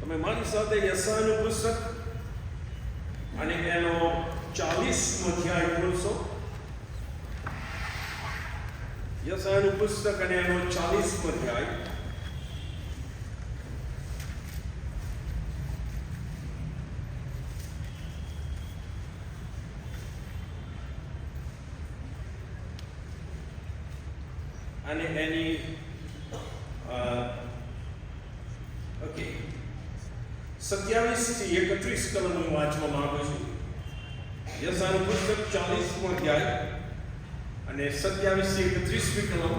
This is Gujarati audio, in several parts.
તમે મારી સાથે યશાયાનું પુસ્તક અને એનો 40મો અધ્યાય ખોલશો. યશાયાનું પુસ્તક અને એનો 40મો અધ્યાય. અને એની 27 થી 31 કલમ હું વાંચવા માંગુ છું. યશાયાનું પુસ્તક 40મો અધ્યાય અને 27 થી 31 કલમ.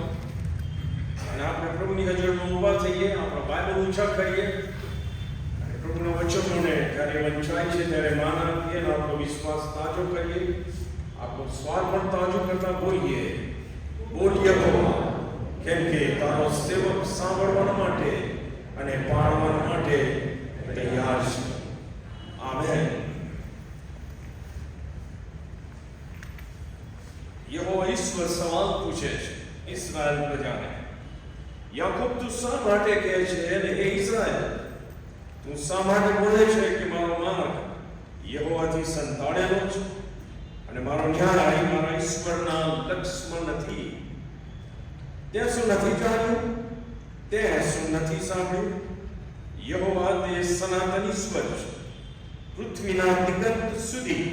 અને આપણે પ્રભુની હજુરમાં ઊભા થઈએ, આપણા બાઇબલ ઊંચા કરીએ અને પ્રભુના વચનોને જ્યારે વંચાય છે ત્યારે માન આપીએ અને આપણો વિશ્વાસ તાજો કરીએ, આપણો સ્વાર પણ તાજો કરતા બોલીએ, યહોવા, કેમ કે તારો સેવક સાંભળવા માટે અને પાળવા માટે તૈયાર છે. આમેન. યહોવા ઈશ્વર સવાલ પૂછે છે ઇસ્રાએલ પ્રજાને, યાકૂબ તું શા માટે કહે છે, અને હે ઇસ્રાએલ તું શા માટે બોલે છે કે મારો માર્ગ યહોવાથી સંતાડેલો છે અને મારો ન્યાય મારા ઈશ્વરના લક્ષ્યમાં નથી? તે શું નથી જાણ્યું? તે શું નથી સાંભળ્યું? યહોવા તે સનાતન ઈશ્વર છે, પૃથ્વીના નિકટ સુધી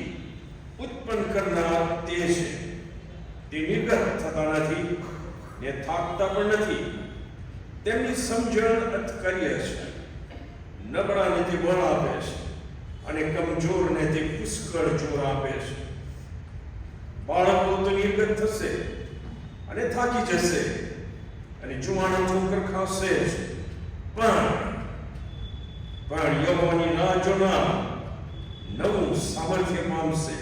ઉત્પન્ન કરનાર તે છે. તે નિર્ગત થતા નથી ને થાકતા પણ નથી. તેમની સમજણ અતકર્ય છે. નબળાને તે બળ આપે છે અને કમજોરને તે પુષ્કળ જોર આપે છે. બાળકો તો નિર્ગત થશે અને થાકી જશે અને જુવાનો ઠોકર ખાશે જ, પણ યહોવાની રાહ જોનાર નવું સામર્થ્ય પામશે.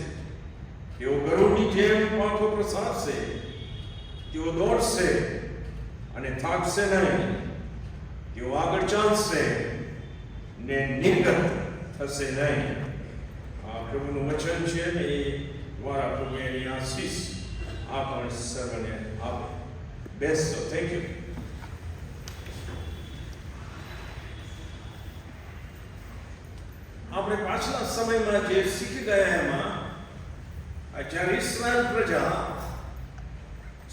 તેઓ ગરુડની જેમ પાંખો પ્રસારશે. તેઓ દોડશે અને થાકશે નહીં. તેઓ આગળ ચાલશે ને નિર્ગત થશે નહીં. આ પ્રભુનું વચન છે ને એ દ્વારા પ્રભુ એની આશીષ આપણ સર્વને આપે. બેસો. Thank you. આપણે પાછલા સમયમાં જે શીખી ગયા એમાં જ્યારે ઇસ્રાએલ પ્રજા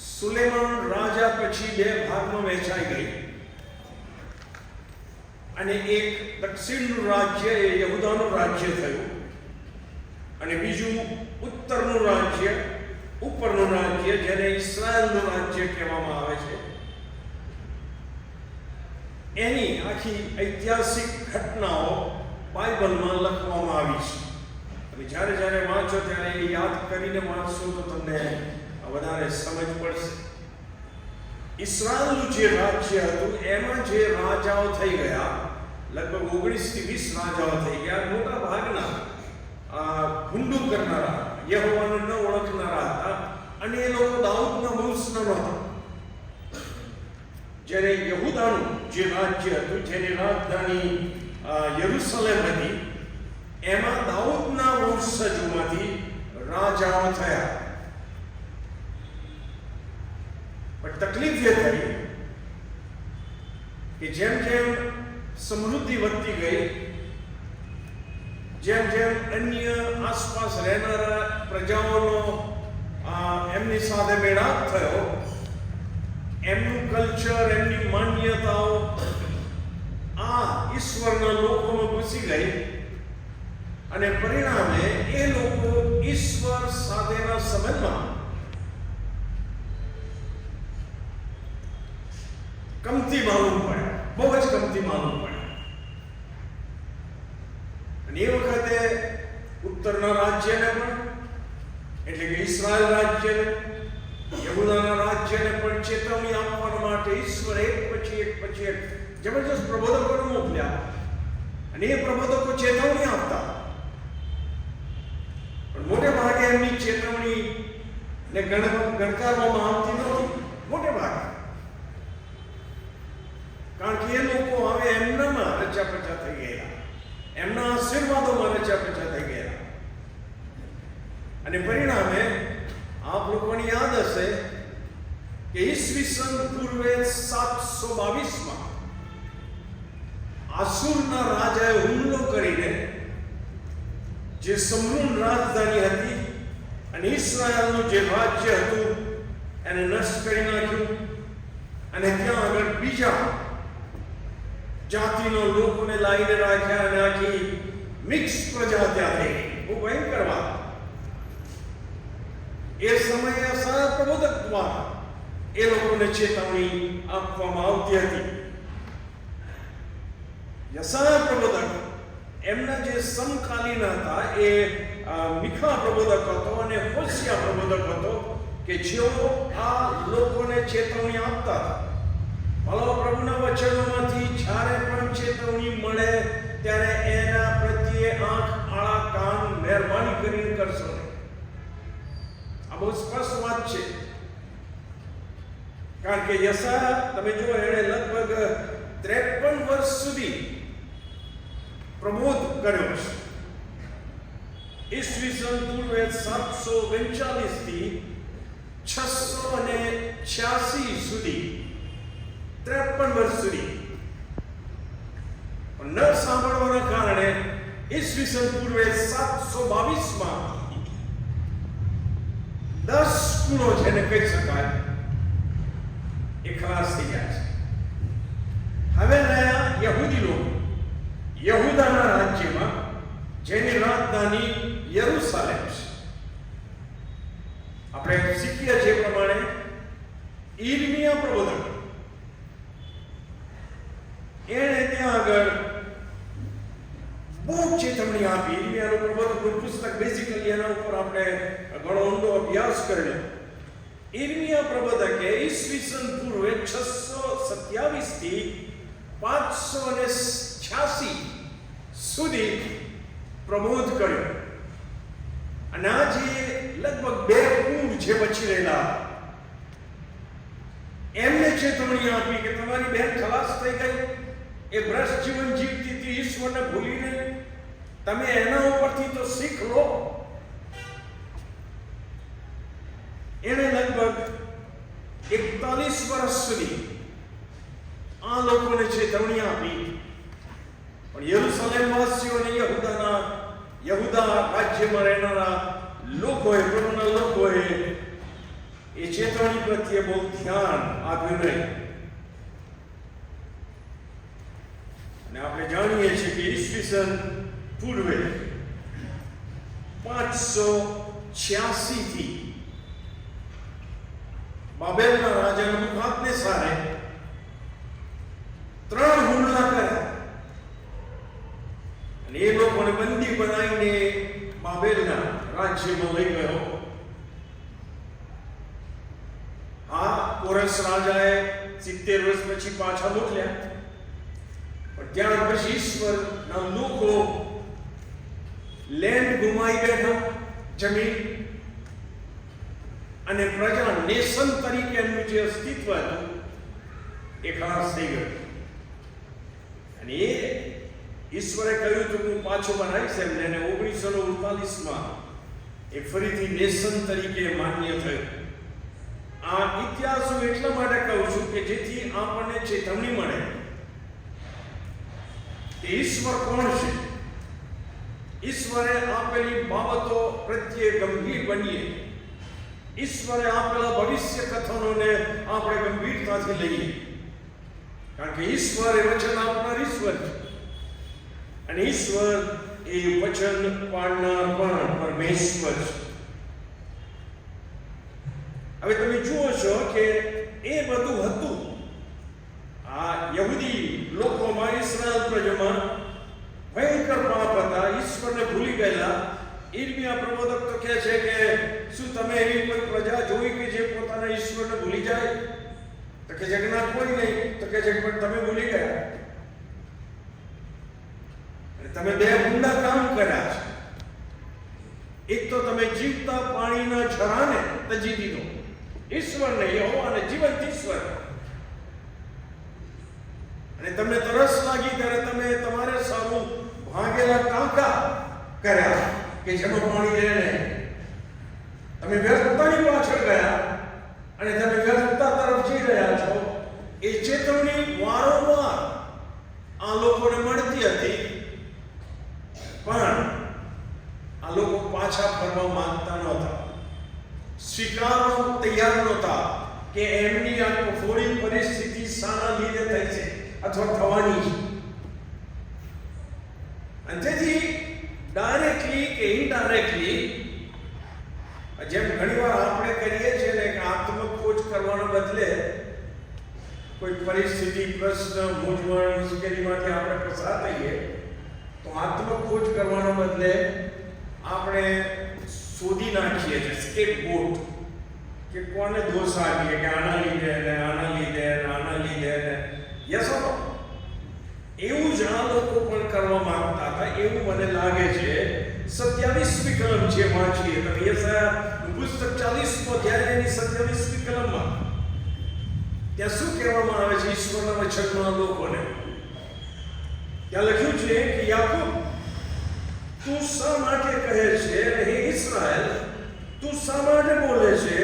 સુલેમાન રાજા પછી બે ભાગમાં વહેંચાઈ ગઈ અને એક દક્ષિણનું રાજ્ય એ યહૂદાનું રાજ્ય થયું અને બીજું ઉત્તરનું રાજ્ય, ઉપરનું રાજ્ય જેને ઇસ્રાએલનું રાજ્ય કહેવામાં આવે છે. એની આખી ઐતિહાસિક ઘટનાઓ બાઇબલમાં લખવામાં આવી છે. તમે જ્યારે જ્યારે વાંચો ત્યારે એ યાદ કરીને વાંચશો તો તમને વધારે સમજ પડશે. ઇસ્રાએલનું જે રાજ્ય હતું એમાં જે રાજાઓ થઈ ગયા, લગભગ 19 થી 20 રાજાઓ થઈ ગયા. મોટા ભાગના હુંડું કરનારા, યહોવાને ન ઓળખનારા હતા અને એ લોકો દાઉદના વંશના નહોતા. જ્યારે યહૂદાનું જે રાજ્ય હતું, જેની રાજધાની યરૂશલેમ હતી, એમાં દાઉદના વંશજોમાંથી રાજાઓ થયા. પણ તકલીફ એ થઈ કે જેમ જેમ સમૃદ્ધિ વધતી ગઈ, જેમ જેમ અન્ય આસપાસ રહેનારા પ્રજાઓનો એમની સાથે મેળાપ થયો, એમનું કલ્ચર, એમની માન્યતાઓ આ ઈશ્વરના લોકોમાં ઘૂસી ગઈ અને પરિણામે એ લોકો ઈશ્વર સાથેના સંબંધમાં કમતી માલુમ પડ્યા, બહુ જ કમતી માલુમ પડ્યા. અને એ વખતે ઉત્તરના રાજ્યને પણ, એટલે કે ઇસ્રાએલ રાજ્યને, યહૂદાના રાજ્યને પણ ચેતવણી આપવા માટે ઈશ્વર એક પછી એક જબરજસ્ત પ્રબોધકોને મોકલ્યા અને એ પ્રબોધકો ચેતવણી આપતા. પણ મોટે ભાગે એમની ચેતવણી ને ગણકારવામાં આવતી નહોતી, મોટે ભાગે. કારણ કે એ લોકો હવે એમનામાં રચા પચા થઈ ગયેલા, એમના આશીર્વાદોમાં રચા પચા થઈ ગયેલા. અને પરિણામે આપ લોકોને યાદ હશે કે ઈસવીસન પૂર્વે 722માં આસુરના રાજાએ હુમલો કરીને જે સમરૂન રાજધાની હતી અને ઇસ્રાયલનું જે રાજ્ય હતું એને નષ્ટ કરી નાખ્યું, અને ત્યાં આગળ બીજા જાતિનો લોકોને લાવીને રાખ્યા અને આખી મિક્સ પ્રજા ત્યાં થઈ ગઈ. બહુ ભયંકર વાત. એ સમયે અસહ્ય પ્રબોધક દ્વારા એ લોકોને ચેતવણી આપવામાં આવતી હતી. યશાયા પ્રબોધક એમના જે સમકાલીન હતા એ મીખા પ્રબોધક હતો અને હોશિયા પ્રબોધક હતો કે જેઓ આ લોકોને ચેતવણી આપતા હતા. ભલો પ્રભુના વચનોમાંથી જ્યારે પણ ચેતવણી મળે ત્યારે એના પ્રત્યે આંખ આળા કાન મહેરબાની કરીને કરશો નહીં. આ બહુ સ્પષ્ટ વાત છે. કારણ કે યશાયા તમે જો એણે લગભગ 53 વર્ષ સુધી પ્રબોધ કર્યો છે. ઈસવીસન પૂર્વે 739 થી 686 સુધી 53 વર્ષ સુધી ન સાંભળવાના કારણે ઈસવીસન પૂર્વે 722 માં 10 સ્કૂલો જેને કહી શકાય એ ખલાસ થઈ ગયા છે. હવે રહ્યા યહૂદી લોકો યહૂદાના રાજ્યમાં, જેની રાજધાની યરૂશાલેમ છે. આપણે શીખીએ છીએ પ્રમાણે ઈર્મિયા પ્રબોધક એણે ત્યાં આગળ બહુ ચેતવણી આપી. ઈર્મિયાનું પ્રબોધકનું પુસ્તક બેઝિકલી એના ઉપર આપણે ઘણો ઊંડો અભ્યાસ કરેલો. ઈર્મિયા પ્રબોધકે ઈસવીસન પૂર્વે 627 થી 586 સુધી પ્રબોધ કર્યો. અને આ જે લગભગ 2 કુળ જે બચી રહેલા એમને ચેતવણી આપી કે તમારી બહેન ખલાસ થઈ ગઈ, એ ભ્રષ્ટ જીવન જીવતી હતી, ઈશ્વરને ભૂલીને. તમે એના ઉપરથી તો શીખ લો. એને લગભગ 41 વર્ષ સુધી આ લોકોને ચેતવણી આપી. પણ યરૂશાલેમ વાસીઓ અને યહૂદા રાજ્યમાં રહેનારા લોકોએ, પ્રભુના લોકોએ એ ચેતવણી પ્રત્યે બહુ ધ્યાન આપ્યું નહીં. અને આપણે જાણીએ છીએ કે ઈસવીસન પૂર્વે 586 થી બાબેલના રાજા નેબુકદનેસ્સારે 3 હુમલા કર્યા અને એ લોકોને બંદી બનાવીને બાબેલના રાજ્યમાં લઈ ગયો. હા, કોરસ રાજાએ 70 વર્ષ પછી પાછા મોકલ્યા, પણ ત્યાર પછી ઈશ્વરના લોકો લેન્ડ ગુમાઈ બેઠા, જમીન, અને પ્રજા નેશન તરીકે એમનું જે અસ્તિત્વ હતું એ ખલાસ થઈ ગયું. અને એ ઈશ્વરે કહ્યું હતું હું પાછો બનાવીશ એમને, અને 1939 માં એ ફરીથી નેશન તરીકે માન્ય થયું. આ ઇતિહાસ હું એટલા માટે કહું છું કે જેથી આપણને ચેતવણી મળે કે ઈશ્વર કોણ છે. ઈશ્વરે આપેલી બાબતો પ્રત્યે ગંભીર બનીએ. ઈશ્વરે આપેલા ભવિષ્ય કથનોને આપણે ગંભીરતાથી લઈએ, કારણ કે ઈશ્વર એ વચન આપનાર ઈશ્વર છે, અને ઈશ્વર એ વચન પાડનાર પણ પરમેશ્વર છે. હવે તમે જુઓ છો કે એ બધું હતું આ યહૂદી લોકોમાં, ઇસ્રાએલ પ્રજામાં ભયંકર પાપ હતા, ઈશ્વરને ભૂલી ગયેલા. ઈર્મિયા પ્રબોધક તો કહે છે કે શું તમે એવી કોઈ પ્રજા જોઈ કે જે પોતાના ઈશ્વરને ભૂલી જાય? તો કે જગન્નાથ કોઈ નહીં. તો કે છે પણ તમે ભૂલી ગયા અને તમે 2 ઊંડા કામ કર્યા છે. એક તો તમે જીવતા પાણીના ઝરાને તજી દીધો, ઈશ્વરને, યહોવાને, જીવંત ઈશ્વર. અને તમને તરસ લાગી ત્યારે તમે તમારે સારું ભાગેલા ટાંકા કર્યા કે જેમાં પાણી રહે નહીં. તમે વ્યર્થતાની પાછળ ગયા અને તમે વ્યર્થતા તરફ જઈ રહ્યા છો. એ ચેતવણી વારંવાર આ લોકોને મળતી હતી, પણ આ લોકો પાછા ફરવા માંગતા નહોતા, સ્વીકારવા તૈયાર નહોતા કે એમની આ કફોડી પરિસ્થિતિ શાના લીધે થઈ છે અથવા થવાની છે. અને તેથી ડાયરેક્ટલી કે ઇનડાયરેક્ટલી, જેમ ઘણીવાર આપણે કરીએ છીએ ને કે આત્મખોજ કરવાને બદલે કોઈ પરિસ્થિતિ, પ્રશ્ન, મૂંઝવણ, મુશ્કેલીમાંથી આપણે પસાર થઈએ તો આત્મખોજ કરવાને બદલે આપણે શોધી નાખીએ છીએ સ્કેપગોટ, કે કોને દોષ આપીએ કે આના લીધે ને આના લીધે ને આના લીધે ને. યસ ઓર નો? એવું જ આ લોકો પણ કરવા માંગતા હતા એવું મને લાગે છે. 27મી કલમ છે, વાંચીએ તમે યશાયાનું પુસ્તક 40મો અધ્યાય એની 27મી કલમમાં ત્યાં શું કહેવામાં આવે છે ઈશ્વરના વચનમાં લોકોને? ત્યાં લખ્યું છે કે યાકૂબ, તું શા માટે કહે છે, હે ઇસ્રાએલ, તું શા માટે બોલે છે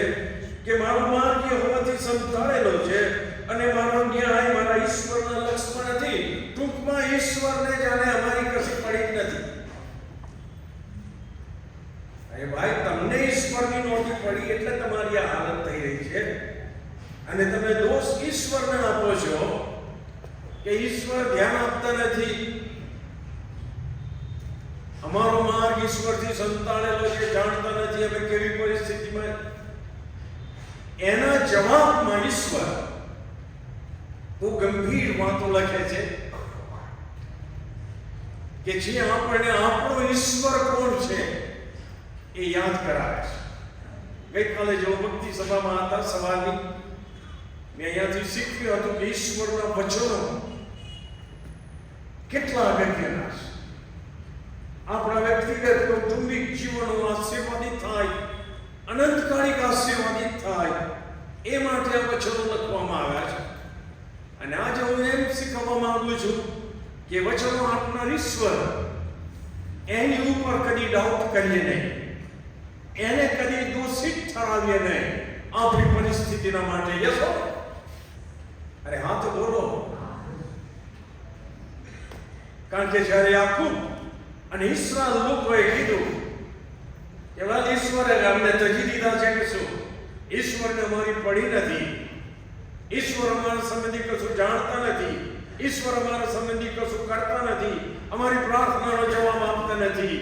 કે મારો માર્ગ યહોવાથી સંતાડેલો છે અને મારો ન્યાય મારા ઈશ્વરના લક્ષમાં નથી? ટૂંકમાં ઈશ્વરને જાણે અમારી કશી પડી જ નથી. અરે ભાઈ, તમને ઈશ્વરની નોંધ પડી એટલે તમારી આ હાલત થઈ રહી છે, અને તમે દોષ ઈશ્વરને આપો છો કે ઈશ્વર ધ્યાન આપતા નથી. અમારો માર્ગ ઈશ્વરથી સંતાડેલો છે, જાણતા નથી અમે કેવી પરિસ્થિતિમાં. એના જવાબમાં ઈશ્વર બહુ ગંભીર વાતો લખે છે કે જે આપણને આપણો ઈશ્વર કોણ છે એ યાદ કરાવે છે. ગઈકાલે જો ભક્તિ સભામાં હતા સવારની, મેં અહીંયાથી શીખ્યું હતું કે ઈશ્વરના વચનો કેટલા અગત્યના છે. આપણા વ્યક્તિગત કૌટુંબિક જીવનો આશીર્વાદિત થાય, અનંતકાલિક આશીર્વાદિત થાય એ માટે આ વચનો લખવામાં આવ્યા છે. અને આજે હું એમ શીખવવા માંગુ છું કે વચનો આપનાર ઈશ્વર, એની ઉપર કદી ડાઉટ કરીએ નહીં, એને કદી દોષિત ઠરાવીએ નહીં આપણી પરિસ્થિતિના માટે. યસો? અરે હા તો બોલો. કારણ કે જ્યારે યાકૂબ અને ઇસ્રાએલ લોકોએ કીધું કે વાત ઈશ્વરે અમને તજી દીધા છે કે શું? ઈશ્વરને અમારી પડી નથી, ઈશ્વર અમારા સંબંધી કશું જાણતા નથી, ઈશ્વર અમારા સંબંધી કશું કરતા નથી, અમારી પ્રાર્થનાનો જવાબ આપતા નથી.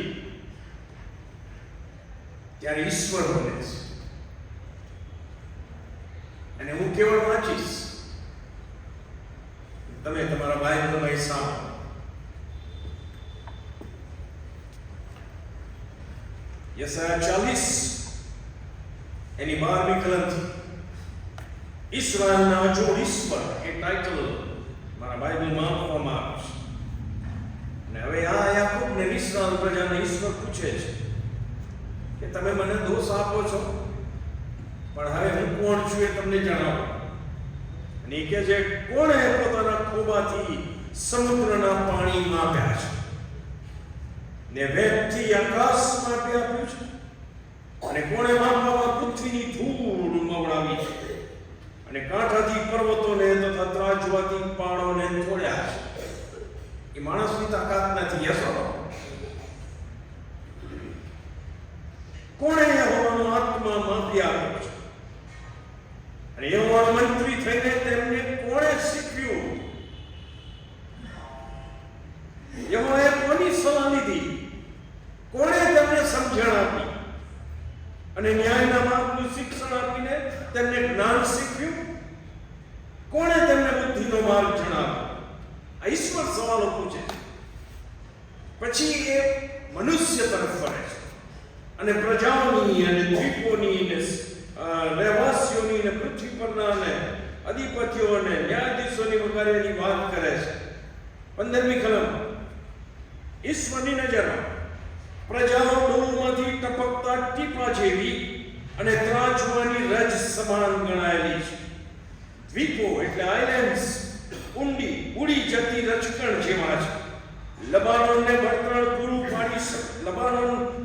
ત્યારે ઈશ્વર બોલે છે, અને હું કેવળ વાંચીશ, તમે તમારા બાઇબલમાં સાંભળો. યશાયા 40 એની 12મી કલમથી ઇસ્રાએલના અજોડ ઈશ્વર એ ટાઇટલ મારા બાઇબલમાં આપવામાં આવ્યું છે. અને હવે આ યાકૂબને ઇસ્રાએલ પ્રજાને ઈશ્વર પૂછે છે કે તમે મને દોષ આપો છો, પણ હવે હું કોણ છું એ તમને જણાવો. અને એ કહે છે, કોણે પોતાના ખોબાથી સમુદ્રના પાણી માપ્યા છે, ને વેગથી આકાશ માપી આપ્યું છે, અને કોણે માપવામાં પૃથ્વીની ધૂળ મવડાવી છે, અને કાંઠાથી પર્વતોને તથા ત્રાજવાથી પહાડોને તોડ્યા છે. એ માણસની તાકાત નથી. યસો? કોણે યહોવાનો આત્મા માપી આપ્યો છે, અને યહોવાનો મંત્રી થઈને તેમને કોણે શીખ્યું? યહોવાએ કોની સલાહ લીધી? કોણે તેમને સમજણ આપી અને ન્યાયના માર્ગનું શિક્ષણ આપીને તેમને જ્ઞાન શીખ્યું? કોણે તેમને બુદ્ધિનો માર્ગ જણાવ્યો? આ ઈશ્વર સવાલો પૂછે છે. પછી એ મનુષ્ય તરફ વળે છે અને પ્રજાઓની અને દ્વીપોની ને રહેવાસીઓની ને પૃથ્વી પરના અને અધિપતિઓ અને ન્યાયાધીશોની વગેરેની વાત કરે છે. 15મી કલમ, ઈશ્વરની નજરમાં પ્રજાઓ ડોલમાંથી ટપકતા ટીપા જેવી અને ત્રાજવાની રજ સમાન ગણાયેલી છે. દ્વીપો એટલે આઇલેન્ડ્સ ઉડી જતી રચકણ જેવા છે. લબાનોન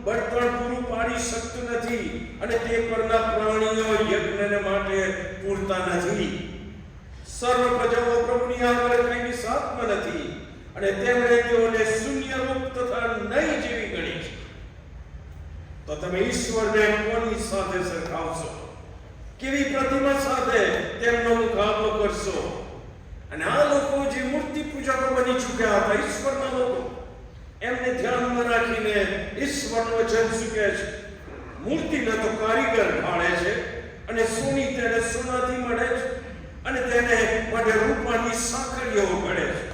બળતણ પૂરું પાડી શકતું નથી, અને તે પરના પ્રાણીઓ યજ્ઞને માટે પૂરતા નથી. સર્વ પ્રજાઓ પ્રભુની આગળ કઈની સાથમાં નથી, અને તેમણે તેઓને શૂન્ય રૂપ તથા નહીં જેવી ગણી છે. તો તમે ઈશ્વરને કોની સાથે સરખાવશો? કેવી પ્રતિમા સાથે તેમનો મુકાબલો કરશો? અને આ લોકો જે મૂર્તિ પૂજકો બની ચૂક્યા હતા, ઈશ્વરના લોકો, એમને ધ્યાનમાં રાખીને ઈશ્વરનું વચન શું કહે છે? મૂર્તિને તો કારીગર ભાળે છે, અને સોની તેને સોનાથી મળે છે, અને તેને માટે રૂપાની સાંકળીઓ પડે છે.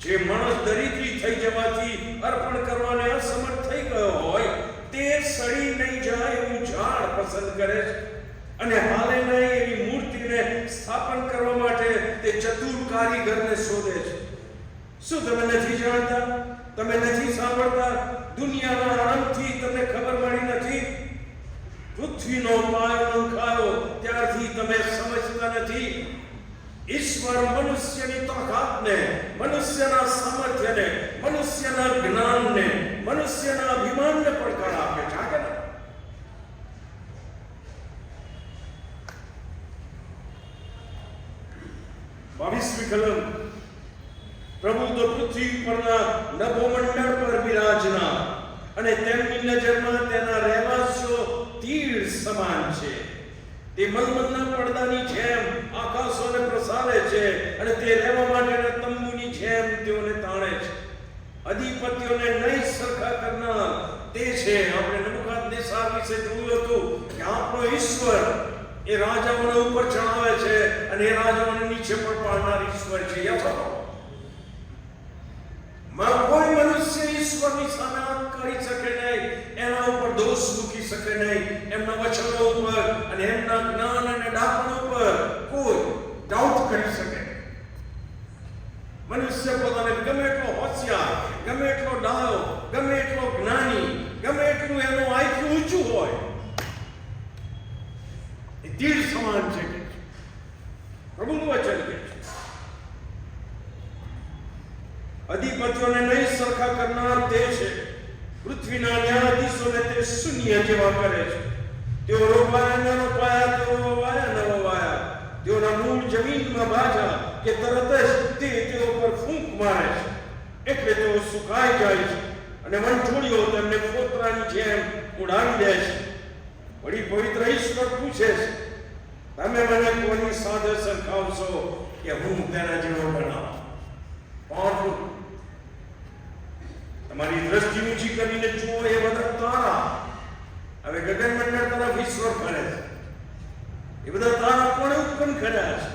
જે માણસ દરિદ્રી થઈ જવાથી અર્પણ કરવાને અસમર્થ થઈ ગયો હોય, તે સડી નહીં જાય એવું ઝાડ પસંદ કરે છે, અને હાલે નહીં એવી મૂર્તિને સ્થાપન કરવા માટે તે ચતુર કારીગરને શોધે છે. શું તમે નથી જાણતા? તમે નથી સાંભળતા? દુનિયાના આરંભથી તમને ખબર મળી નથી? પૃથ્વીનો પાયો નંખાયો ત્યારથી તમે સમજતા નથી? ઈશ્વર મનુષ્યની તાકાતને, મનુષ્યના સામર્થ્યને, મનુષ્યના જ્ઞાનને, મનુષ્યના અભિમાનને પડકાર આપે છે. આ કે 22મી કલમ. પ્રભુ તો પૃથ્વી પરના નભોમંડળ પર બિરાજનાર, અને તેમની નજરમાં તેના રહેવાસીઓ તીર સમાન છે. તે મલમલના પડદાની જેમ આકાશોને પ્રસારે છે, અને તે રહેવા માટેના તંબુની જેમ તેઓને તાણે છે. અધિપતિઓને નહીં સરખા કરનાર તે છે. આપણે નબૂકદનેસ્સાર વિશે જોયું હતું કે આપણો ઈશ્વર એ રાજાઓને ઉપર ચડાવે છે, અને એ રાજાઓને નીચે પણ પાડનાર ઈશ્વર છે. કોઈ મનુષ્ય ઈશ્વરની સામે આંખ કરી શકે નહીં, એના ઉપર દોષ મૂકી શકે નહીં. એમના વચનો ઉપર અને એમના જ્ઞાન અને ડાપણ ઉપર કોઈ ડાઉટ કરી શકે. મનુષ્ય પોતાને ગમે એટલો હોશિયાર, ગમે એટલો ડાયો, ગમે એટલો જ્ઞાની, ગમે એટલું એનું આઈક્યુ ઊંચું હોય, એ તીર સમાન છે. પ્રભુનું વચન કહે છે. અધિપતિઓને નહીં સરખા કરનાર તે છે. પૃથ્વીના ન્યાયાધીશોને તે શૂન્ય જેવા કરે છે. તેઓ રોપાયા ન રોપાયા, તેઓ વવાયા ન વવાયા, તેઓના મૂળ જમીનમાં ભાજા કે તરત જ તે તેઓ પર ફૂંક મારે છે, એટલે તેઓ સુકાઈ જાય છે, અને વંઠોળીઓ તેમને ફોતરાની જેમ ઉડાવી દે છે. વળી પવિત્ર ઈશ્વર પૂછે છે, તમે મને કોની સાથે સરખાવશો કે હું તેના જેવો બનાવું? પાવરફુલ. તમારી દ્રષ્ટિ ઊંચી કરીને જુઓ એ બધા તારા. હવે ગગનમંડળ તરફ ઈશ્વર ફરે છે. એ બધા તારા કોણે ઉત્પન્ન કર્યા છે?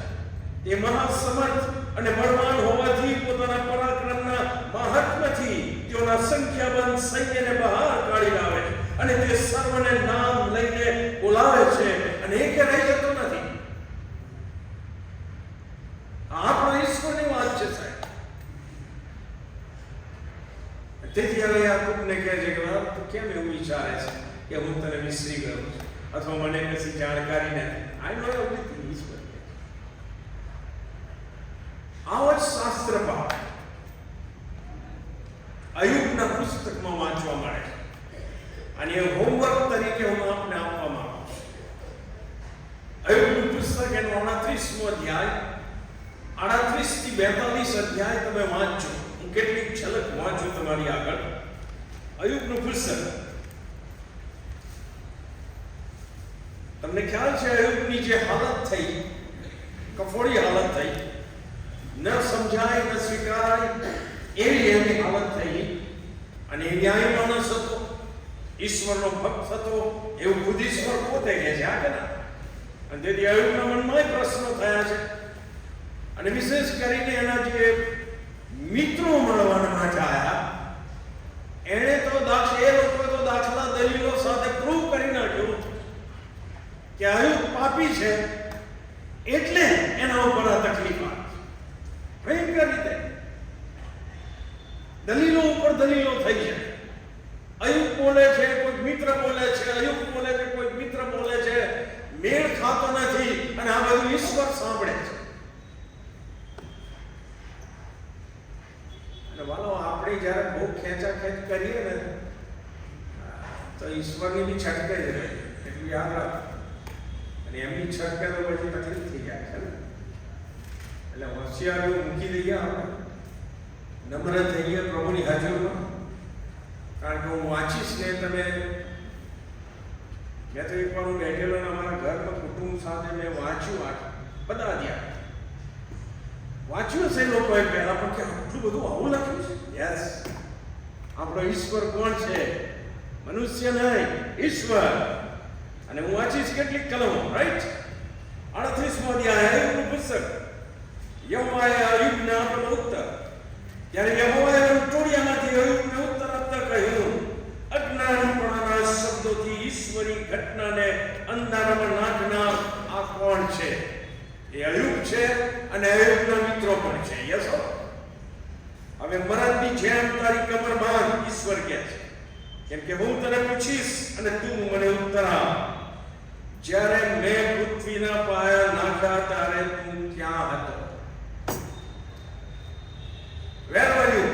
તે મહાસમર્થ અને બળવાન હોવાથી પોતાના પરાક્રમના મહાત્મ્યથી તેઓના સંખ્યાબંધ સૈન્યને બહાર કાઢી લાવે છે, અને તે સર્વને નામ લઈને બોલાવે છે, અને એકે રહી જતો નથી. આપણા ઈશ્વરની વાત છે સાહેબ. તેથી હવે યાકૂબને કહે છે કે તું કેમ એવું વિચારે છે કે હું તને વિસરી ગયો છું, અથવા મને કશી જાણકારી નથી? આઈ નો એવરીથિંગ. ઈશ્વર આવો જ શાસ્ત્ર પાઠ અય્યુબના પુસ્તકમાં વાંચવા મળે છે, અને એ હોમવર્ક તરીકે હું આપને આપવા માંગુ છું. અય્યુબનું પુસ્તક એનો 38મો અધ્યાય, 38 થી 42 અધ્યાય તમે વાંચો. હું કેટલીક ઝલક વાંચું તમારી આગળ. અય્યુબનું પુસ્તક. તમને ખ્યાલ છે અય્યુબની જે હાલત થઈ, કફોડી હાલત થઈ, ન સમજાય ન સ્વીકારાય એવી એની હાલત થઈ, અને એ ન્યાયી માણસ હતો, ઈશ્વરનો ભક્ત હતો, એવું ખુદ ઈશ્વર પોતે કહે છે. આ કે ના? અને તેથી અય્યુબના મનમાં પ્રશ્નો થયા છે, અને વિશેષ કરીને એના જે મિત્રો મળવાના માટે આવ્યા, એણે તો એ લોકો તો દાખલા દલીલો સાથે પ્રૂવ કરી નાખ્યું કે અય્યુબ પાપી છે, એટલે એના ઉપર આ તકલીફ આવે. ભયંકર રીતે દલીલો ઉપર દલીલો થઈ છે. અય્યુબ બોલે છે, કોઈ મિત્ર બોલે છે, અય્યુબ બોલે છે, કોઈ મિત્ર બોલે છે, મેળ ખાતો નથી, અને આ બધું ઈશ્વર સાંભળે છે. વાલો આપણે જ્યારે બહુ ખેંચાખેંચ કરીએ ને તો ઈશ્વરની બી છટકે જ રહે, એટલું યાદ રાખો. અને એમની છટકે તો પછી તકલીફ થઈ જાય છે ને. એટલે હોશિયારીઓ મૂકી દઈએ આપણે. નમ્ર થઈએ પ્રભુની હાજરીમાં, કારણ કે હું વાંચીશ ને તમે મેં તો એકવાર હું બેઠેલો ને અમારા ઘરમાં કુટુંબ સાથે મેં વાંચ્યું, બધા ધ્યાન વાંચ્યું છે લોકોએ પહેલા, પણ કે આટલું બધું આવું લખ્યું છે. યસ, આપણો ઈશ્વર કોણ છે? મનુષ્ય નહીં, ઈશ્વર. અને હું વાંચીશ કેટલીક કલમો, રાઈટ? 38મો અધ્યાય અયુબનું પુસ્તક. યહોવાએ અયુબને આપેલો ઉત્તર. ત્યારે યહોવાએ ટોળિયામાંથી અયુબને ઉત્તર આપતા કહ્યું, અજ્ઞાનપણાના શબ્દોથી ઈશ્વરી ઘટનાને અંધારામાં નાખનાર આ કોણ છે? એ અયુબ છે અને અયુબના મિત્રો પણ છે. યસો, હવે મરદની જેમ તારી કમર બાંધ, ઈશ્વર કહે છે, કેમ કે હું તને પૂછીશ અને તું મને ઉત્તર આપ. જ્યારે મેં પૃથ્વીના પાયા નાખ્યા ત્યારે તું ક્યાં હતો? Where were you?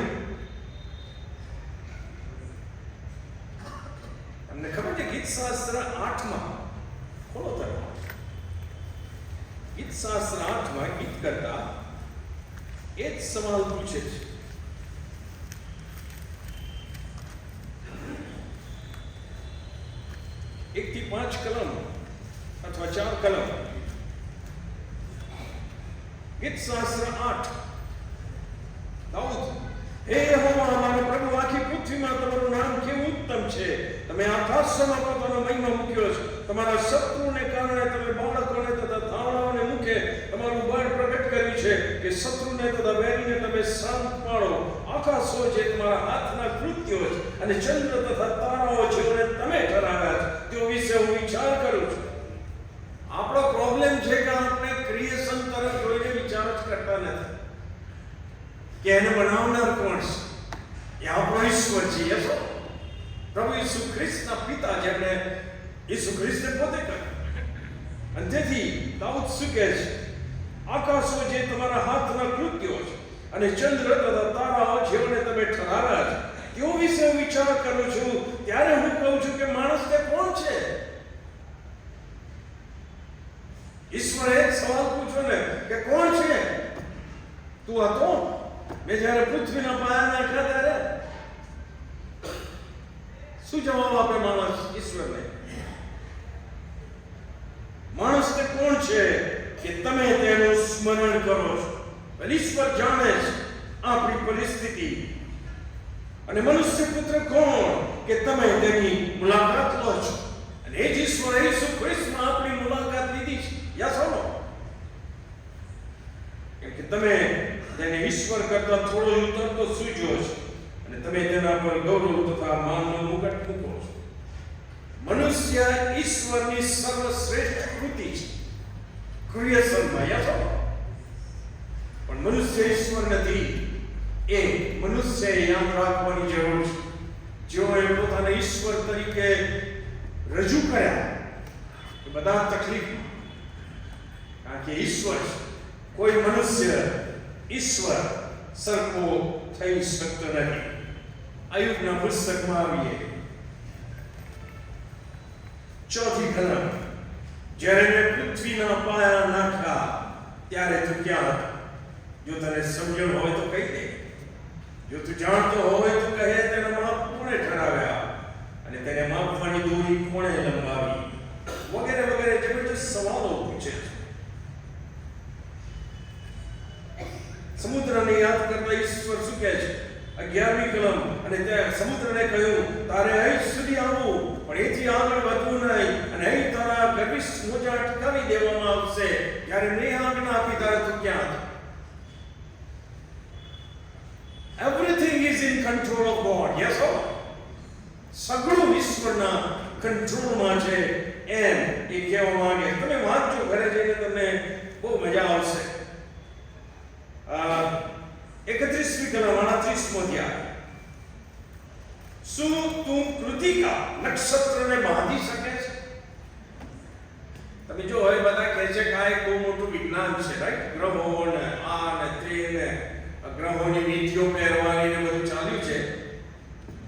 તમને ખબર છે ગીતશાસ્ત્ર 8માં ખોલો તરફ. ગીતશાસ્ત્ર 8માં ગીત કરતા એ જ સવાલ પૂછે છે. 1 થી 5 કલમ અથવા 4 કલમ. ગીતશાસ્ત્ર 8. દાઉદ, હે યહોવા અમારા પ્રભુ, આખી પૃથ્વીમાં તમારું નામ કેવું ઉત્તમ છે. તમે આકાશમાં પોતાનો મહિમા મૂક્યો છે. તમારા શત્રુને કારણે તમે બાળકોને તથા ધાવણાઓને મુખે તમારું બળ પ્રગટ કર્યું છે, કે શત્રુને તથા વેરીને તમે શાંત પાડો. આકાશો જે તમારા હાથના કૃત્યો છે, અને ચંદ્ર તથા તારાઓ જેઓને તમે ઠરાવ્યા છે, તેઓ વિશે હું વિચાર કરું છું. આપણો પ્રોબ્લેમ છે કે આપણે ક્રિએશન તરફ જોઈને વિચાર જ કરતા નથી કે એને બનાવનાર કોણ છે. એ આપણો ઈશ્વર છે. યસો, પ્રભુ ઈસુ ખ્રિસ્તના પિતા, જેમણે ઈસુ ખ્રિસ્તે પોતે કહ્યું. અને તેથી દાઉદ શું કહે છે? આકાશો જે તમારા હાથના કૃત્યો છે, અને ચંદ્ર તથા તારાઓ જેઓને તમે ઠરાવ્યા છે, તેઓ વિશે હું વિચાર કરું છું. ત્યારે હું કહું છું કે માણસ તે કોણ છે? ઈશ્વરે એક સવાલ પૂછ્યો ને કે કોણ છે તું? હતો મેં જ્યારે પૃથ્વીના પાયા નાખ્યા ત્યારે? શું જવાબ આપે માણસ ઈશ્વરને? માણસ તે કોણ છે કે તમે તેનું સ્મરણ કરો છો? ઈશ્વર જાણે છે આપણી પરિસ્થિતિ. અને મનુષ્ય પુત્ર કોણ કે તમે તેની મુલાકાત લો છો? અને એ જ ઈશ્વરે ઈસુ ખ્રિસ્તમાં આપણી મુલાકાત લીધી છે. યસ ઓર નો? કેમ કે તમે તેને ઈશ્વર કરતા થોડો ઉતરતો સૂજો છો, અને તમે તેના પર ગૌરવ તથા માનનો મુકટ મૂકો છો. મનુષ્ય ઈશ્વરની સર્વશ્રેષ્ઠ કૃતિ છે ક્રિએશનમાં. યસ ઓર નો? પણ મનુષ્ય ઈશ્વર નથી. એ મનુષ્યએ યાદ રાખવાની જરૂર છે. જેઓએ પોતાને ઈશ્વર તરીકે રજૂ કર્યા એ બધા તકલીફ, કારણ કે ઈશ્વર છે. કોઈ મનુષ્ય ઈશ્વર સરખો થઈ શકતો નથી. અયુબના પુસ્તકમાં આવીએ, 4th કલમ. જ્યારે મેં પૃથ્વીના પાયા નાખ્યા ત્યારે તું ક્યાં હતો? જો તને સમજણ હોય તો કહી દે. જો તું જાણતો હોય તો કહે, તેના માપ કોણે ઠરાવ્યા, અને તેને માપવાની દોરી કોણે લંબાવી? વગેરે વગેરે જબરજસ્ત સવાલો પૂછે છે. સમુદ્રને યાદ કરતા ઈશ્વર શું કહે છે? 11મી કલમ. અને ત્યાં સમુદ્રને કહ્યું, તારે અહીં સુધી આવવું, પણ એથી આગળ વધવું નહીં, અને અહીં તારા ગર્વિષ્ઠ મોજા અટકાવી દેવામાં આવશે. જ્યારે મેં આજ્ઞા આપી ત્યારે તું ક્યાં હતો? Everything is in control of God. Yes or? સગળું ઈશ્વરના કંટ્રોલમાં છે એમ એ કહેવા માંગે. તમે વાંચજો ઘરે જઈને, તમને બહુ મજા આવશે. 31મી કલમ 38મો અધ્યાય. શું તું કૃતિકા નક્ષત્રને બાંધી શકે છે? તમે જો હવે બધા કહે છે કે આ એક બહુ મોટું વિજ્ઞાન છે, રાઈટ? ગ્રહો ને આ ને તે ને ગ્રહોની નીતિઓ પહેરવાની ને બધું ચાલ્યું છે.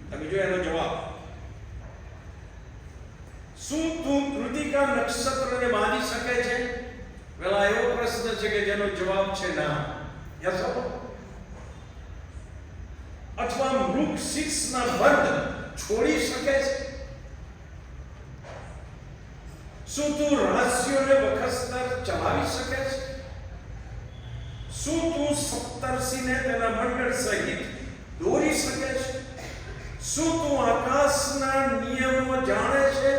તમે જો એનો જવાબ, શું તું કૃતિકા નક્ષત્રને બાંધી શકે છે? પેલા એવો પ્રશ્ન છે કે જેનો જવાબ છે ના. Yes or? મૃગ શીર્ષના બંધ છોડી શકે છે? શું તું રહસ્યોને વખસ્તર ચલાવી શકે છે? શું તું સપ્તર્ષિને તેના મંડળ સહિત દોરી શકે છે? શું તું આકાશના નિયમો જાણે છે?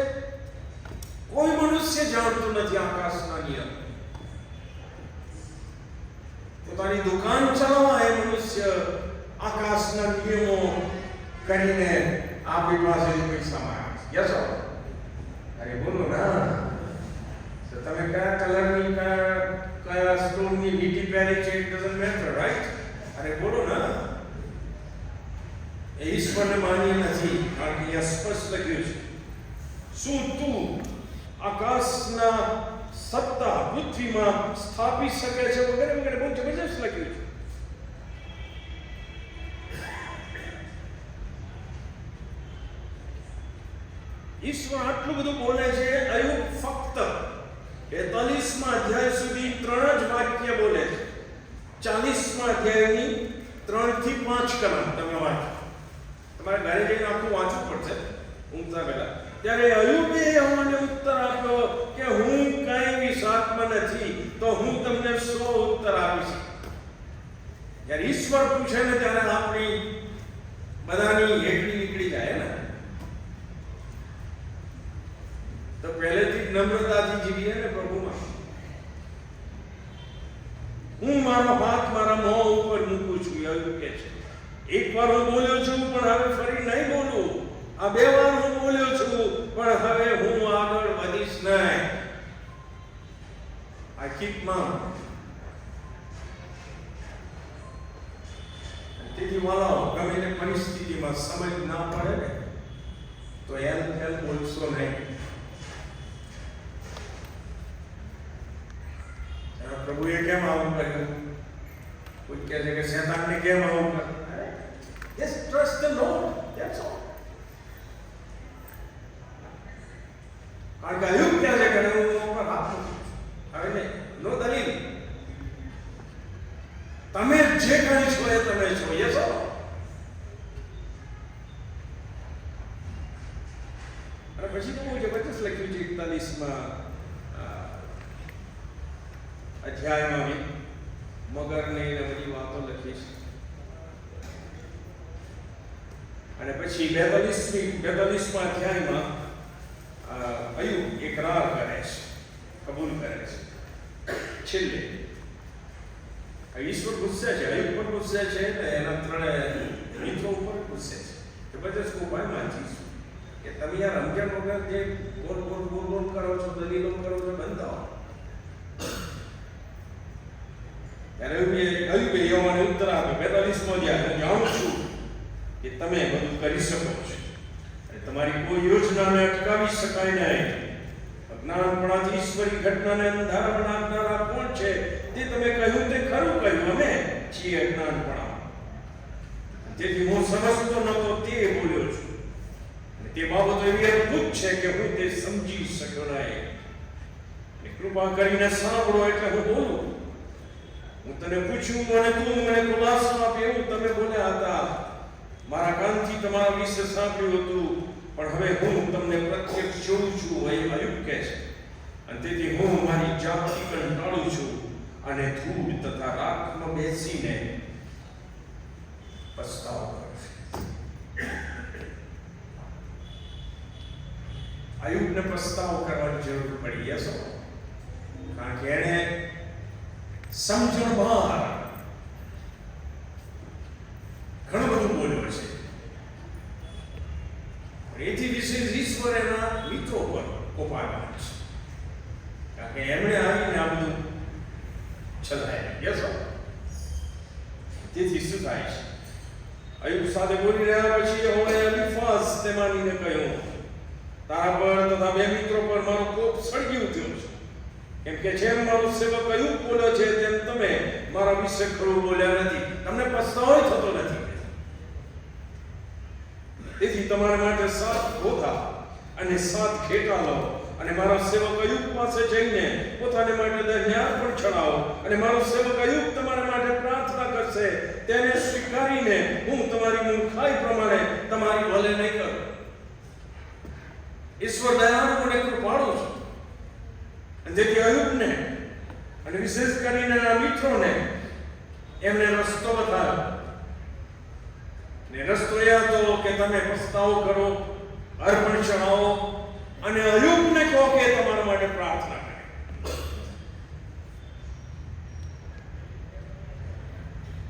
કોઈ મનુષ્ય જાણતું નથી આકાશના નિયમ. પોતાની દુકાન ચલાવવા એ મનુષ્ય આકાશના નિયમો કરીને આપણી પાસેથી પૈસા માંગે છે. યસ અરે બોલો ના, તો તમે કયા કલરની કયા સ્ટોનની વીટી પહેરી છે, ઇટ ડઝન્ટ મેટર, રાઈટ? અરે બોલો ના, એ ઈશ્વરને માન્ય નથી, કારણ કે અહીંયા સ્પષ્ટ લખ્યું છે. શું તું આકાશના સત્તા પૃથ્વીમાં સ્થાપી શકે છે? વગેરે વગેરે બહુ જબરજસ્ત લખ્યું છે. ઈશ્વર આટલું બધું બોલે છે. અયુબ ફક્ત 43મા અધ્યાય સુધી 3 જ વાક્ય બોલે છે. 40મા અધ્યાયની 3 થી 5 કલમ તમે વાંચો. તમારે ઘરે જઈને આખું વાંચવું પડશે ઊંઘતા પહેલા. ત્યારે અયુબે યહોવાને ઉત્તર આપ્યો કે હું કઈ વિષાત્મ નથી, તો હું તમને 100 ઉત્તર આપીશ. જ્યારે ઈશ્વર પૂછે ને ત્યારે આપણી બધાની હેકડી નીકળી જાય ને. તો પહેલેથી જ નમ્રતાથી જીવીએ ને પ્રભુમાં. હું મારો હાથ મારા મોં ઉપર મૂકું છું, એવું કે છે. એકવાર હું બોલ્યો છું પણ હવે ફરી નહીં બોલું. આ 2 વાર હું બોલ્યો છું પણ હવે હું આગળ વધીશ નહીં. I keep mum. તેથી વાલાઓ, ગમે તે પરિસ્થિતિમાં સમજ ના પડે ને તો એમ બોલશો નહીં. પ્રભુએ કેમ આવું કર્યું? કોઈ કહે છે કે શેતાનને કેમ આવું કર્યું? Just trust the Lord. That's all. કારણ કે અયુબ કહે છે કે હું ઉપર હાથ મૂકું. હવે નહીં, નો દલીલ. તમે જે કરી છો એ તમે છો. યસ. અને પછી તો બહુ જબરજસ્ત લખ્યું છે 41મા અધ્યાયમાં મગરને બધી વાતો લખી છે. અને પછી 42મા અધ્યાયમાં અયુબ ઇકરાર કરે છે, કબૂલ કરે છે. છેલ્લે ઈશ્વર ગુસ્સે છે, અયુબ પર ગુસ્સે છે, એના 3 મિત્રો ઉપર ગુસ્સે છે. જબરજસ્ત ઉપાય માંગીશું કે તમે યાર રમઝાન વગર જે બોલ કરો છો, દલીલો કરો છો, બંધ થાઓ. ત્યારે અયુબે યહોવાને ઉત્તર આપ્યો 42મો અધ્યાય, હું જાણું છું કે તમે બધું કરી શકો છો અને તમારી કોઈ યોજનાને અટકાવી શકાય નહીં. અજ્ઞાનપણાથી ઈશ્વરી ઘટનાને અંધારા બનાવનારા કોણ છે? તે તમે કહ્યું તે ખરું કહ્યું, અમે છીએ અજ્ઞાનપણા. તેથી હું સમજતો નહોતો તે બોલ્યો છું, અને તે બાબતો એવી અદ્ભુત છે કે હું તે સમજી શક્યો નહીં. કૃપા કરીને સાંભળો એટલે હું બોલું. હું તને પૂછ્યું અને તું મને ખુલાસો આપે એવું તમે બોલ્યા હતા. મારા કાનથી તમારા વિશે સાંભળ્યું હતું, પણ હવે હું તમને પ્રત્યક્ષ જોઉં છું, અહીં અયુબ કહે છે. અને તેથી હું મારી જાતથી કંટાળું છું અને ધૂળ તથા રાખમાં બેસીને પસ્તાવો કરું છું. અયુબને પસ્તાવો કરવાની જરૂર પડી. યસ, કારણ કે એણે સમજણ બહાર ઘણું બધું બોલ્યો છે. એથી વિશેષ ઈશ્વર એના મિત્રો પર કોપાયા છે, કારણ કે એમણે આવીને આ બધું છલાય. યસ, તેથી શું થાય છે? અયુબ સાથે બોલી રહ્યા પછી યહોવાએ અલીફાઝ તેમાનીને કહ્યું, તારા પર તથા 2 મિત્રો પર મારો કોપ સળગી ઉઠ્યો છે. કેમ કે જેમ મારો સેવક અયુબ બોલ્યો છે તેમ તમે મારા વિશે ખરું બોલ્યા નથી. તમને પસ્તાવો થતો નથી. તેથી તમારા માટે 7 ગોથા અને 7 ઘેટા લો અને મારા સેવક અયુબ પાસે જઈને પોતાને માટે દહીંયાર પણ ચડાવો અને મારો સેવક અયુબ તમારા માટે પ્રાર્થના કરશે કરશે તેને સ્વીકારીને હું તમારી મૂર્ખાઈ પ્રમાણે તમારી ભલે નહીં કરું. ઈશ્વર દયાળુ અને કૃપાળુ છે. અને જેથી અયુબને અને વિશેષ કરીને એના મિત્રોને એમને રસ્તો બતાવ્યો. ને રસ્તો એ હતો કે તમે પસ્તાવો કરો, અર્પણ ચઢાવો અને અયુબને કહો કે તમારા માટે પ્રાર્થના કરે.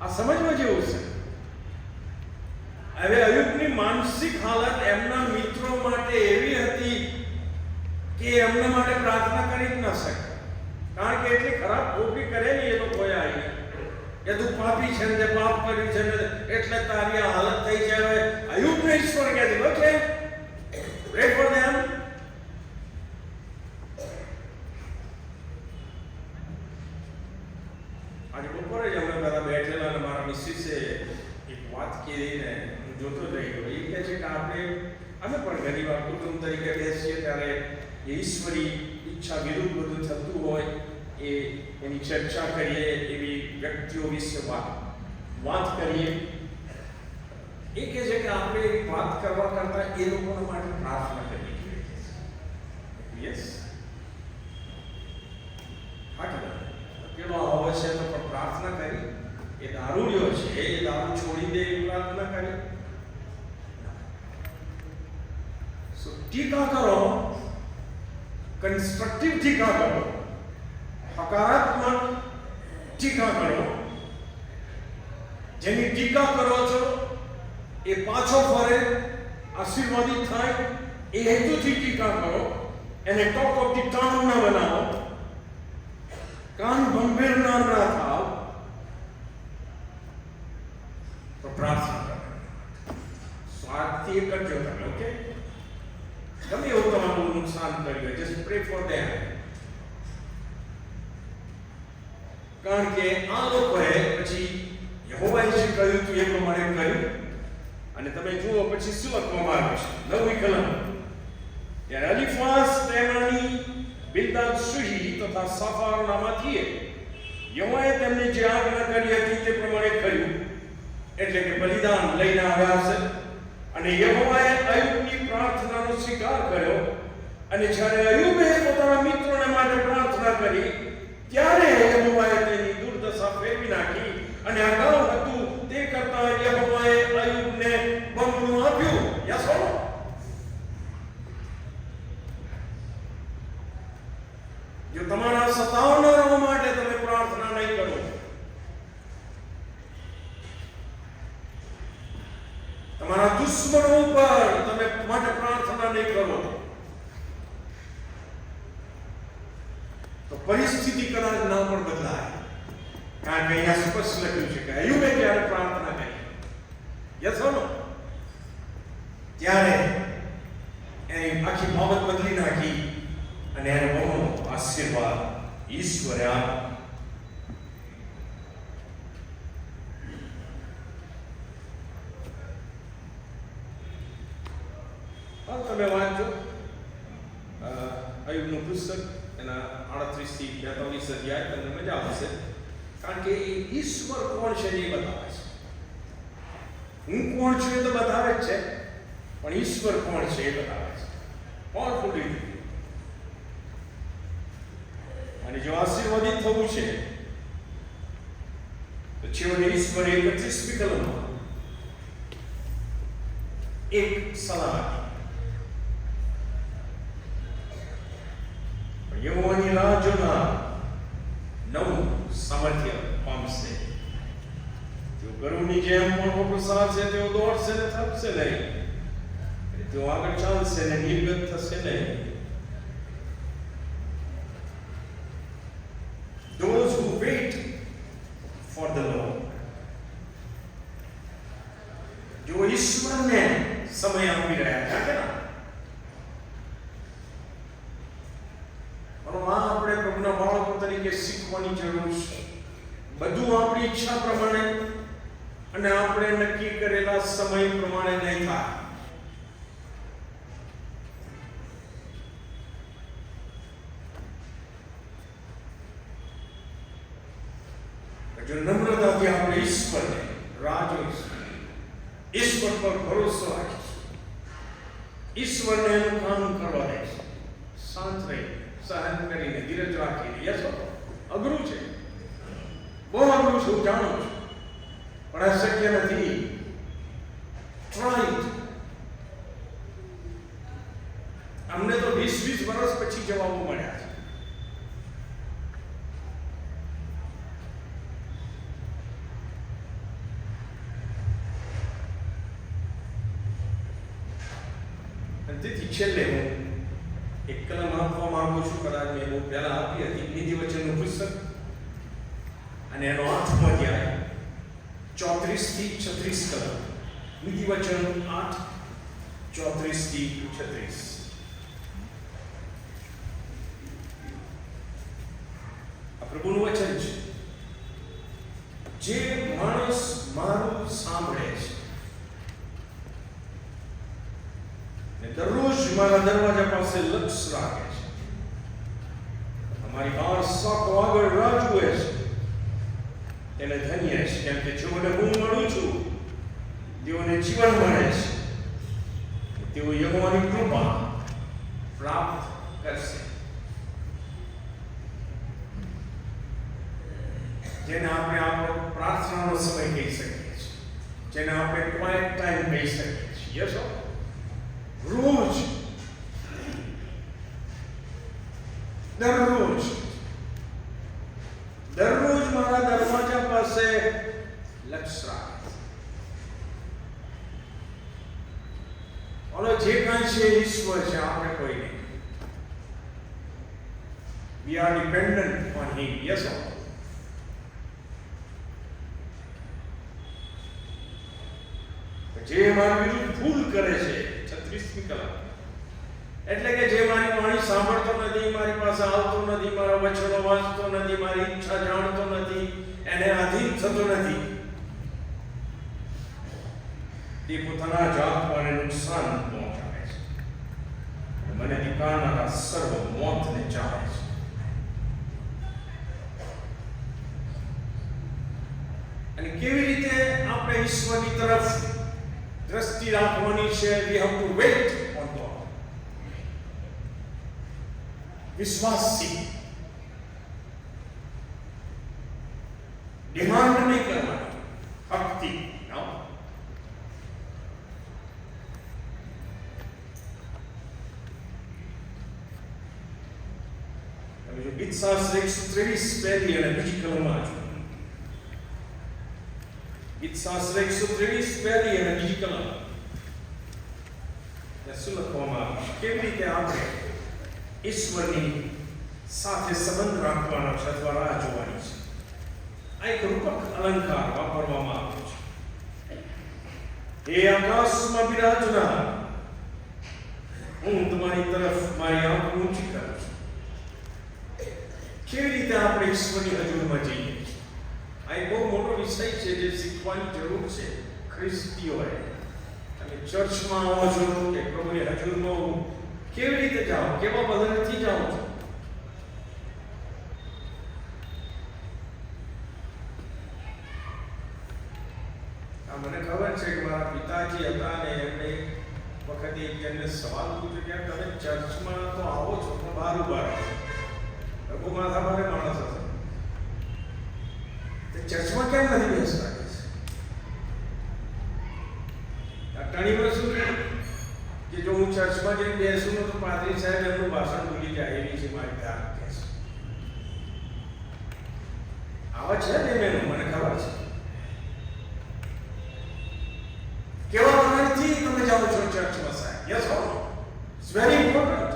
આ સમજવા જેવું છે. હવે અયુબની માનસિક હાલત એમના મિત્રો માટે એવી હતી કે એમના માટે પ્રાર્થના કરી જ ન શકે. કારણ કે એટલી ખરાબ ખોટી કરેલી એ લોકોએ આવી કે તું પાપી છે ને પાપ કર્યું છે ને એટલે તારી આ હાલત થઈ છે. હવે અયુબને ઈશ્વર કહે છે ઓકે પ્રે ફોર ધેમ. આજે બપોરે જ અમે બધા બેઠેલા અને મારા મિસિસે એક વાત કીધી ને હું જોતો જ રહી ગયો. એ કહે છે કે અમે પણ ઘણી વાર કુટુંબ તરીકે બેસીએ ત્યારે ઈશ્વરી ઈચ્છા વિરુદ્ધ બધું થતું હોય એની ચર્ચા કરીએ, એવી વ્યક્તિઓ વિશે વાત કરીએ. એ કહે છે કે આપણે એવી વાત કરવા કરતા એ લોકોના માટે પ્રાર્થના કરવી જોઈએ. યસ, પેલો આવે છે તો પણ પ્રાર્થના કરી. એ દારૂડિયો છે, એ દારૂ છોડી દે એવી પ્રાર્થના કરી. ટીકા કરો, કન્સ્ટ્રક્ટિવ ટીકા કરો, હકારાત્મક ટીકા કરો. જેની ટીકા કરો છો એ પાછો ફરે, આશીર્વાદિત થાય એ હેતુથી ટીકા કરો. એને ટોક ઓફ ધી ટાઉન ના બનાવો, કાન ભંભેરનાર ના થાવ. તો પ્રાર્થના કરો, સ્વાર્થથી કરજો તમે. ઓકે, ગમે એવું તમારું નુકસાન કર્યું, જસ્ટ પ્રે ફોર ધેમ. કારણ કે આ લોકોએ પછી યહોવાએ જે કહ્યું હતું એ પ્રમાણે કર્યું. અને તમે જુઓ પછી શું લખવામાં આવ્યું છે 9મી કલમ. ત્યારે અલીફાઝ તેમાની, બિલદાદ સુહી તથા સાફાર નામાથીએ યહોવાએ તેમને જે આજ્ઞા કરી હતી તે પ્રમાણે કર્યું. એટલે કે બલિદાન લઈને આવ્યા છે. અને યહોવાએ અયુબની પ્રાર્થનાનો સ્વીકાર કર્યો. અને જ્યારે અયુબે પોતાના મિત્રોને માટે પ્રાર્થના કરી ત્યારે યહોવાએ તેની દુર્દશા ફેરવી નાખી. અને અગાઉ હતું તે કરતા યહોવાએ અયુબને બમણું આપ્યું. યસ ઓર નો? જો તમારા સતાવનારાઓ માટે તમે પ્રાર્થના નહીં કરો, તમારા દુશ્મનો ઉપર તમે માટે પ્રાર્થના નહીં કરો, તો પરિસ્થિતિ કદાચ ના પણ બદલાય. કારણ કે અહીંયા સ્પષ્ટ લખ્યું છે કે અયુબે જ્યારે પ્રાર્થના કરી, યસ ઓર નો, ત્યારે એની આખી બાબત બદલી નાખી અને એને બહુ આશીર્વાદ ઈશ્વરે આપ્યો. તમે વાંચો અયુબનું પુસ્તક, એના 38 થી 42 અધ્યાય, તમને મજા આવશે. કારણ કે ઈશ્વર કોણ છે એ બતાવે છે. હું કોણ છું એ તો બતાવે જ છે, પણ ઈશ્વર કોણ છે એ બતાવે છે. પાવરફુલ રીતે. અને જો આશીર્વાદિત થવું છે તો છેવટે ઈશ્વરે 25મી કલમમાં એક સલાહ આપી. યહોવાની રાહ જોનાર નવું સામર્થ્ય પામશે. જો ગરુડની જેમ મોટો પ્રસારશે, તેઓ દોડશે ને થકશે નહીં, તેઓ આગળ ચાલશે ને નિર્ગત થશે નહીં. Those who wait for the Lord. જો ઈશ્વરને સમય આપી રહ્યા છે, આપણે પ્રભુના બાળકો તરીકે શીખવાની જરૂર છે. બધું આપણી ઈચ્છા પ્રમાણે અને આપણે નક્કી કરેલા સમય પ્રમાણે નહીં થાય. જો નમ્રતાથી આપણે ઈશ્વર પર ભરોસો રાખીશું. ઈશ્વરને એનું કામ કરવા દઈશું. શાંત રહી, સહન કરીને, ધીરજ રાખીને. યસ, અઘરું છે, બહુ અઘરું છે, હું જાણું છું, પણ આ શક્ય નથી. ટ્રાય. અમને તો 20 વર્ષ પછી જવાબો મળ્યા છે. તેથી છેલ્લે હું એક કલમ આપવા માંગુ છું. કદાચ મેં બહુ પહેલા આપી હતી, નીતિવચનનું પુસ્તક, અને એનો 8મો અધ્યાય 34 થી 36 કલમ. નીતિવચન 8, 34 થી 36. આ પ્રભુનું વચન છે. જે માણસ મારું સાંભળે છે ને દરરોજ મારા દરવાજા પાસે લક્ષ રાખે છે, અમારી બહાર સાકો આગળ રાહ જુએ છે, તેને ધન્ય છે. કેમ કે જેઓને હું મળું છું તેઓને જીવન મળે છે, તેઓ યહોવાની કૃપા પ્રાપ્ત કરશે. જેને આપણે આપણો પ્રાર્થનાનો સમય કહી શકીએ છીએ, જેને આપણે ક્વાઇટ ટાઈમ કહી શકીએ છીએ. યસ, રોજ, દરરોજ મારા દરવાજા પાસે લક્ષ રાખે. ઓલો જે કાંઈ છે ઈશ્વર છે, આપણે કોઈ નહીં. We are dependent on him. Yes, sir. જે મારી વિરુદ્ધ ભૂલ કરે છે, 36મી કલમ, એટલે કે જે મારી વાણી સાંભળતો નથી, મારી પાસે આવતો નથી, મારા વચનો વાંચતો નથી, મારી ઈચ્છા જાણતો નથી, એને આધીન થતો નથી, તે પોતાના જાતને નુકસાન પહોંચાડે છે. મને દીકરાના સર્વ મોતને ચાહે છે. અને કેવી રીતે આપણે ઈશ્વરની તરફ દ્રષ્ટિ રાખવાની છે? We have to wait on God. વિશ્વાસથી, ડિમાન્ડ નહીં કરવાની, ભક્તિ. ગીત શાસ્ત્ર 123 પહેલી અને બીજી કલમમાં છે. ગીત શાસ્ત્ર 123 પહેલી અને બીજી કલમ. શું લખવામાં આવ્યું? કેવી રીતે આપણે ઈશ્વરની સાથે સંબંધ રાખવાનો છે અથવા રાહ જોવાની છે? આ એક રૂપક અલંકાર વાપરવામાં આવ્યો છે. એ આકાશમાં બિરાજનાર, હું તમારી તરફ મારી આંખ ઊંચી કરું છું. કેવી રીતે આપણે ઈશ્વરની હજુરમાં જઈએ? આ એક બહુ મોટો વિષય છે જે શીખવાની જરૂર છે. ખ્રિસ્તીઓએ તમે ચર્ચમાં આવો છો કે પ્રભુની હજુરમાં કેવી રીતે જાઓ, કેવા બદલથી જાઓ છો? મને ખબર છે કે મારા પિતાજી હતા ને એમણે વખતે એક જણને સવાલ પૂછ્યો કે તમે ચર્ચમાં તો આવો છો પણ બહાર ઉભા રહો છો, લોકો માથા ભારે માણસ હશે, ચર્ચમાં કેમ નથી બેસતા? ઘણીવાર શું કે જો હું ચર્ચમાં જઈને બેસું તો પાદરી સાહેબ એમનું ભાષણ ભૂલી જાય એવી છે મારી ધારણા કે છે. આવા છે ને મેં, મને ખબર છે. કેવા મનથી તમે જાઓ છો ચર્ચમાં સાહેબ? Yes, it's very important.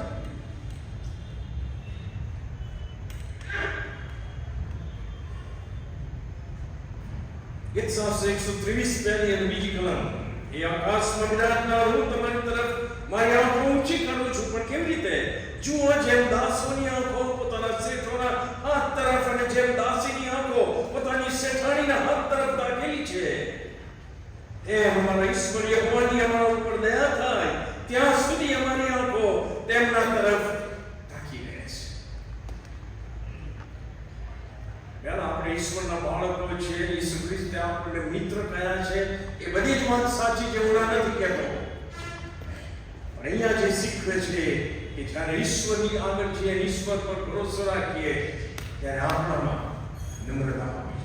ગીત શાસ્ત્ર 123 પહેલી અને બીજી કલમ. એ આકાશમાં બિરાજનાર, હું તમારી તરફ મારી આંખો ઊંચી કરું છું. પણ કેવી રીતે? જુઓ, જેમ દાસોની આંખો પોતાના શેઠોના હાથ તરફ અને જેમ દાસીની આંખો પોતાની શેઠાણીના હાથ તરફ તાકેલી છે, એમ અમારા ઈશ્વર યહોવાની અમારા ઉપર દયા થાય ત્યાં સુધી અમારી આંખો તેમના તરફ તાકી રહે છે. આપણે ઈશ્વરના બાળકો છે, ઈસુ ખ્રિસ્તે આપણને મિત્ર કયા છે, એ બધી જ વાત સાચી છે. હું અહીંયા જે શીખવે છે કે જ્યારે ઈશ્વરની આગળ છીએ, ઈશ્વર પર ભરોસો રાખીએ, ત્યારે આપણામાં નમ્રતા હોવી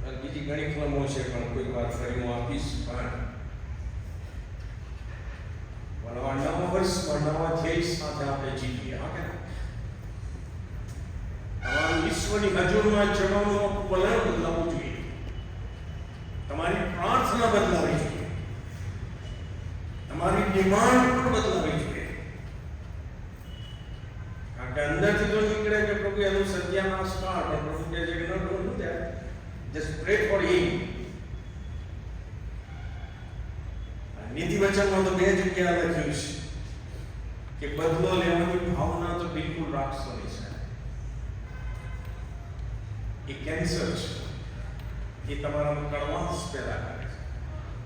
જોઈએ. બીજી ઘણી ફિલ્મો છે, પણ કોઈ વાર ફરી હું આપીશ. પણ નવા વર્ષમાં નવા ધ્યેય સાથે આપણે જીવીએ. તમારું ઈશ્વરની હજુરમાં જવાનું વલણ બદલાવવું જોઈએ. તમારી પ્રાર્થના બદલાવી જોઈએ. તમારી ડિમાન્ડ પણ બદલાવી જોઈએ. કારણ કે અંદરથી તો નીકળે કે પ્રભુ એનું સત્યાનાશ કર, પણ પ્રભુ કહે છે કે ન don't do that, just pre for him. નીતિ વચનમાં તો બે જગ્યા લખ્યું છે કે બદલો લેવાની ભાવના તો બિલકુલ રાખશો નહીં. એ કેન્સર છે, એ તમારામાં કડવાશ પેદા કરે છે,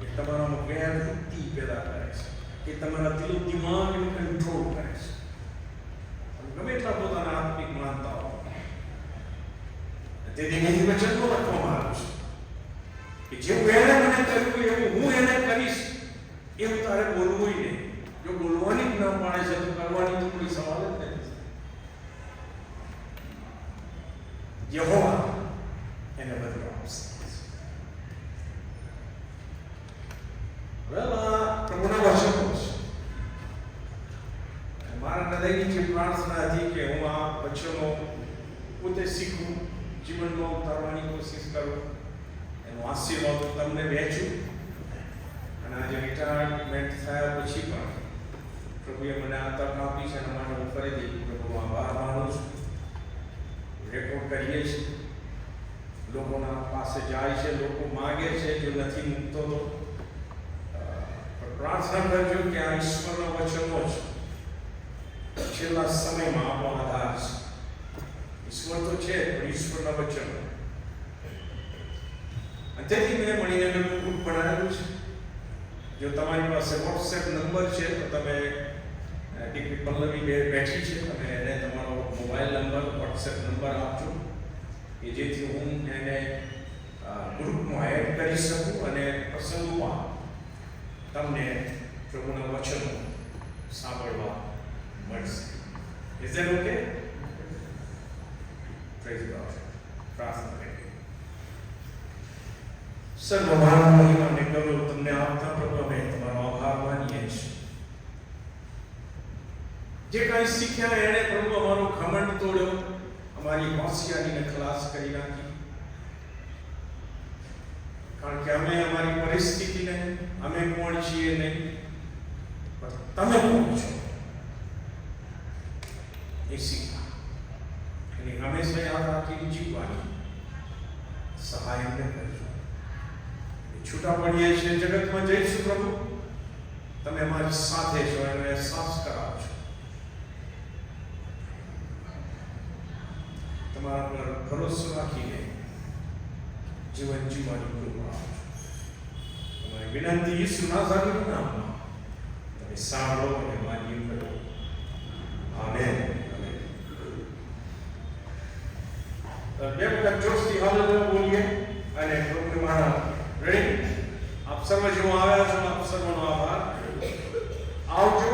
એ તમારામાં ગેરવૃત્તિ પેદા કરે છે, એ તમારા દિલ દિમાગને કંટ્રોલ કરે છે. ગમે એટલા પોતાના આત્મિક માનતા હો, તેથી નીતિ વચનમાં લખવામાં આવ્યું છે કે જેવું એને મને કર્યું એવું હું એને કરીશ. એવું તારે બોલવું નહીં. જો બોલવાની જ ન પાડે છે તો કરવાની તો કોઈ સવાલ જ નથી. યહોવા એને બદલો આપશે. પ્રભુના વચનો છે. મારા હૃદયની જે પ્રાર્થના હતી કે હું આ વચનો પોતે શીખું, જીવનમાં ઉતારવાની કોશિશ કરું, એનો આશીર્વાદ તમને વહેંચું. અને આજે રિટાયરમેન્ટ થયા પછી પણ પ્રભુએ મને આ તક આપી છે, અને માટે હું ફરીથી પ્રભુનો આભાર માનું છું. રેકોર્ડ કરીએ છીએ, લોકોના પાસે જાય છે, લોકો માગે છે, જો નથી મૂકતો તો પ્રાર્થના કરજો કે આ ઈશ્વરના વચનો જ છેલ્લા સમયમાં આપણો આધાર છે. ઈશ્વર તો છે, પણ ઈશ્વરના વચનો. તેથી મેં મળીને ગ્રુપ બનાવેલું છે. જો તમારી પાસે વોટ્સએપ નંબર છે તો તમે દીકરી પલ્લવી બેઠી છે, તમે એને તમારો મોબાઈલ નંબર, વોટ્સએપ નંબર આપજો કે જેથી હું એને ગ્રુપમાં એડ કરી શકું અને પ્રસંગોમાં તમને પ્રભુના વચનો સાંભળવા મળશે. Is that okay? Praise God. પ્રાર્થના કરીએ. સર્વમાન મહિમાને ગૌરવ તમને આપતા પ્રભુ અમે તમારો આભાર માનીએ છીએ. જે કાંઈ શીખ્યા એને પ્રભુ અમારો ઘમંડ તોડ્યો, અમારી હોશિયારીને ખલાસ કરી નાખી. કારણ કે અમે અમારી પરિસ્થિતિને, અમે કોણ છીએ નહીં, પણ તમે કોણ છો એ શીખ્યા. એની હંમેશા યાદ રાખીને જીવવાની સહાય અમને કરજો. છૂટા પડીએ છીએ, જગતમાં જઈશું પ્રભુ, તમે અમારી સાથે છો એનો અહેસાસ કરાવજો. તમારા પર ભરોસો રાખીને જીવન જીવવાની કૃપા આપજો. તમારી વિનંતી ઈસુ નાઝરેથના નામમાં તમે સાંભળો અને માન્ય કરો. આમેન. બે વખત જોશથી હાલેલુયા બોલીએ અને પ્રભુને મારા રેડી. આપ સર્વ જેવો આવ્યા છો, આપ સર્વનો આભાર. આવજો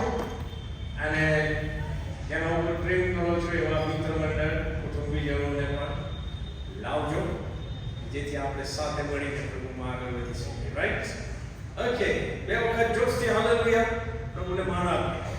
અને જેના ઉપર પ્રેમ કરો છો એવા મિત્ર મંડળ, કુટુંબીજનોને પણ લાવજો, જેથી આપણે સાથે મળીને પ્રભુમાં આગળ વધી શકીએ. રાઈટ? ઓકે, બે વખત જોશથી હાલેલુયા. પ્રભુને માન આપીએ.